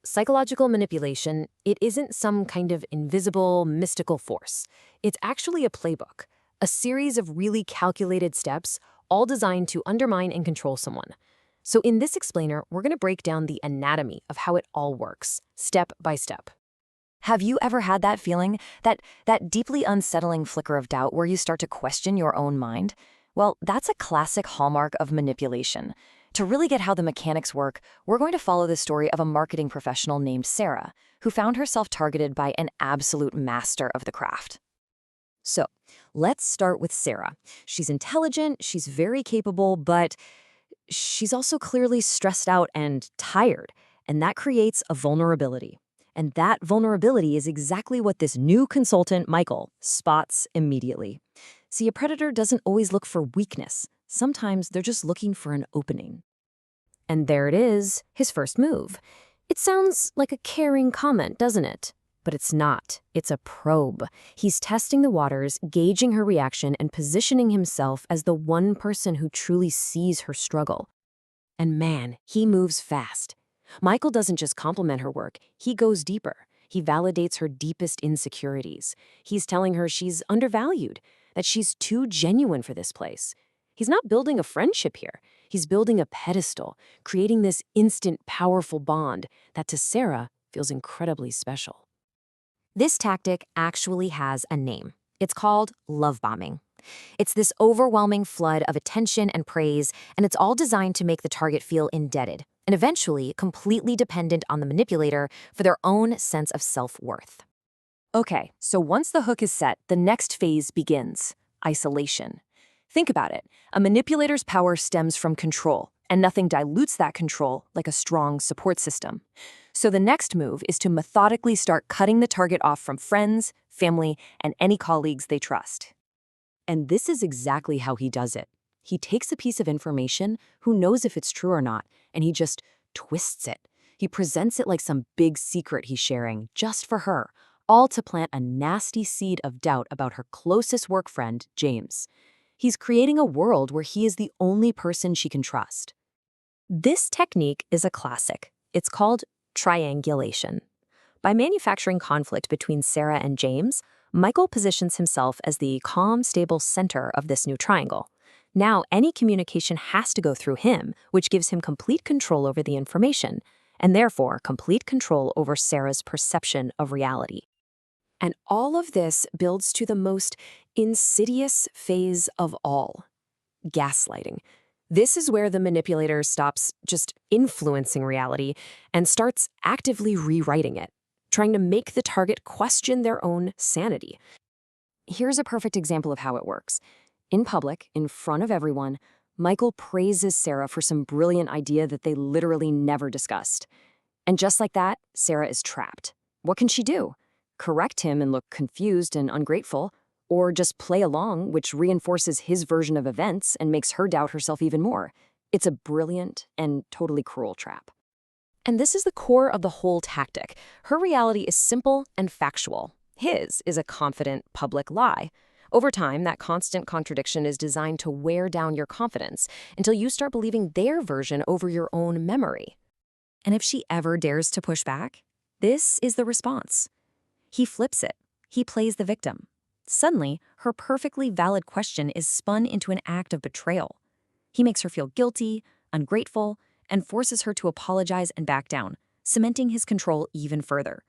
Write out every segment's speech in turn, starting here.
Psychological manipulation, it isn't some kind of invisible, mystical force. It's actually a playbook, a series of really calculated steps, all designed to undermine and control someone. So in this explainer, we're going to break down the anatomy of how it all works, step by step. Have you ever had that feeling, that deeply unsettling flicker of doubt where you start to question your own mind? Well, that's a classic hallmark of manipulation. To really get how the mechanics work, we're going to follow the story of a marketing professional named Sarah, who found herself targeted by an absolute master of the craft. So let's start with Sarah. She's intelligent, she's very capable, but she's also clearly stressed out and tired, and that creates a vulnerability. And that vulnerability is exactly what this new consultant, Michael, spots immediately. See, a predator doesn't always look for weakness. Sometimes they're just looking for an opening. And there it is, his first move. It sounds like a caring comment, doesn't it? But it's not. It's a probe. He's testing the waters, gauging her reaction, and positioning himself as the one person who truly sees her struggle. And man, he moves fast. Michael doesn't just compliment her work, he goes deeper. He validates her deepest insecurities. He's telling her she's undervalued, that she's too genuine for this place. He's not building a friendship here. He's building a pedestal, creating this instant, powerful bond that to Sarah feels incredibly special. This tactic actually has a name. It's called love bombing. It's this overwhelming flood of attention and praise, and it's all designed to make the target feel indebted and eventually completely dependent on the manipulator for their own sense of self-worth. Okay, so once the hook is set, the next phase begins: isolation. Think about it. A manipulator's power stems from control, and nothing dilutes that control like a strong support system. So the next move is to methodically start cutting the target off from friends, family, and any colleagues they trust. And this is exactly how he does it. He takes a piece of information, who knows if it's true or not, and he just twists it. He presents it like some big secret he's sharing, just for her, all to plant a nasty seed of doubt about her closest work friend, James. He's creating a world where he is the only person she can trust. This technique is a classic. It's called triangulation. By manufacturing conflict between Sarah and James, Michael positions himself as the calm, stable center of this new triangle. Now, any communication has to go through him, which gives him complete control over the information, and therefore complete control over Sarah's perception of reality. And all of this builds to the most insidious phase of all: gaslighting. This is where the manipulator stops just influencing reality and starts actively rewriting it, trying to make the target question their own sanity. Here's a perfect example of how it works. In public, in front of everyone, Michael praises Sarah for some brilliant idea that they literally never discussed. And just like that, Sarah is trapped. What can she do? Correct him and look confused and ungrateful, or just play along, which reinforces his version of events and makes her doubt herself even more. It's a brilliant and totally cruel trap. And this is the core of the whole tactic. Her reality is simple and factual. His is a confident public lie. Over time, that constant contradiction is designed to wear down your confidence until you start believing their version over your own memory. And if she ever dares to push back, this is the response. He flips it. He plays the victim. Suddenly, her perfectly valid question is spun into an act of betrayal. He makes her feel guilty, ungrateful, and forces her to apologize and back down, cementing his control even further.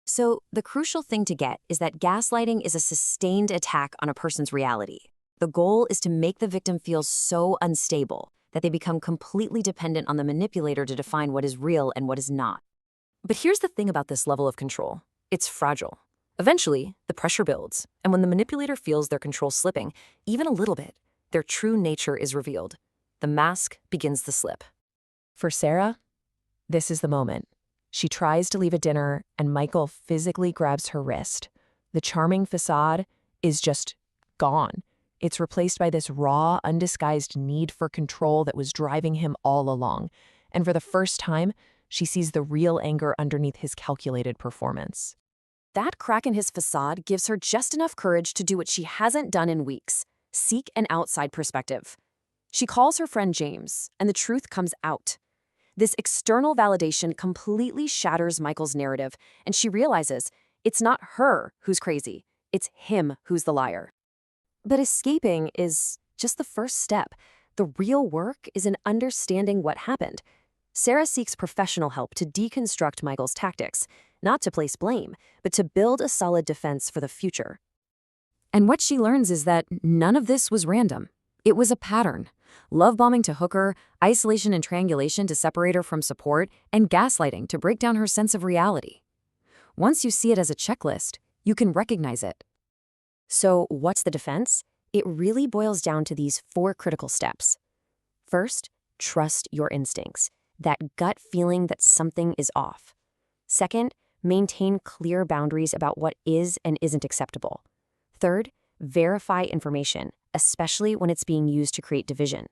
So, the crucial thing to get is that gaslighting is a sustained attack on a person's reality. The goal is to make the victim feel so unstable that they become completely dependent on the manipulator to define what is real and what is not. But here's the thing about this level of control. It's fragile. Eventually, the pressure builds, and when the manipulator feels their control slipping, even a little bit, their true nature is revealed. The mask begins to slip. For Sarah, this is the moment. She tries to leave a dinner, and Michael physically grabs her wrist. The charming facade is just gone. It's replaced by this raw, undisguised need for control that was driving him all along. And for the first time, she sees the real anger underneath his calculated performance. That crack in his facade gives her just enough courage to do what she hasn't done in weeks: seek an outside perspective. She calls her friend James, and the truth comes out. This external validation completely shatters Michael's narrative, and she realizes it's not her who's crazy, it's him who's the liar. But escaping is just the first step. The real work is in understanding what happened. Sarah seeks professional help to deconstruct Michael's tactics, not to place blame, but to build a solid defense for the future. And what she learns is that none of this was random. It was a pattern. Love bombing to hook her, isolation and triangulation to separate her from support, and gaslighting to break down her sense of reality. Once you see it as a checklist, you can recognize it. So what's the defense? It really boils down to these 4 critical steps. First, trust your instincts, that gut feeling that something is off. Second, maintain clear boundaries about what is and isn't acceptable. Third, verify information, especially when it's being used to create division.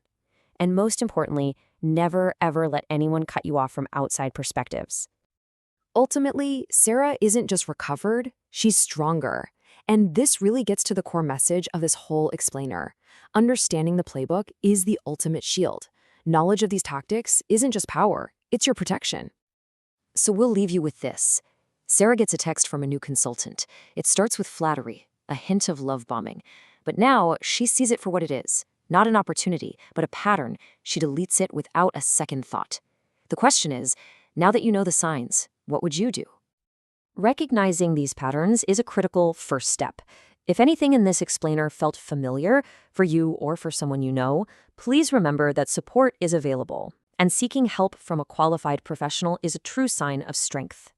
And most importantly, never ever let anyone cut you off from outside perspectives. Ultimately, Sarah isn't just recovered, she's stronger. And this really gets to the core message of this whole explainer. Understanding the playbook is the ultimate shield. Knowledge of these tactics isn't just power, it's your protection. So we'll leave you with this. Sarah gets a text from a new consultant. It starts with flattery, a hint of love bombing. But now she sees it for what it is. Not an opportunity, but a pattern. She deletes it without a second thought. The question is, now that you know the signs, what would you do? Recognizing these patterns is a critical first step. If anything in this explainer felt familiar for you or for someone you know, please remember that support is available, and seeking help from a qualified professional is a true sign of strength.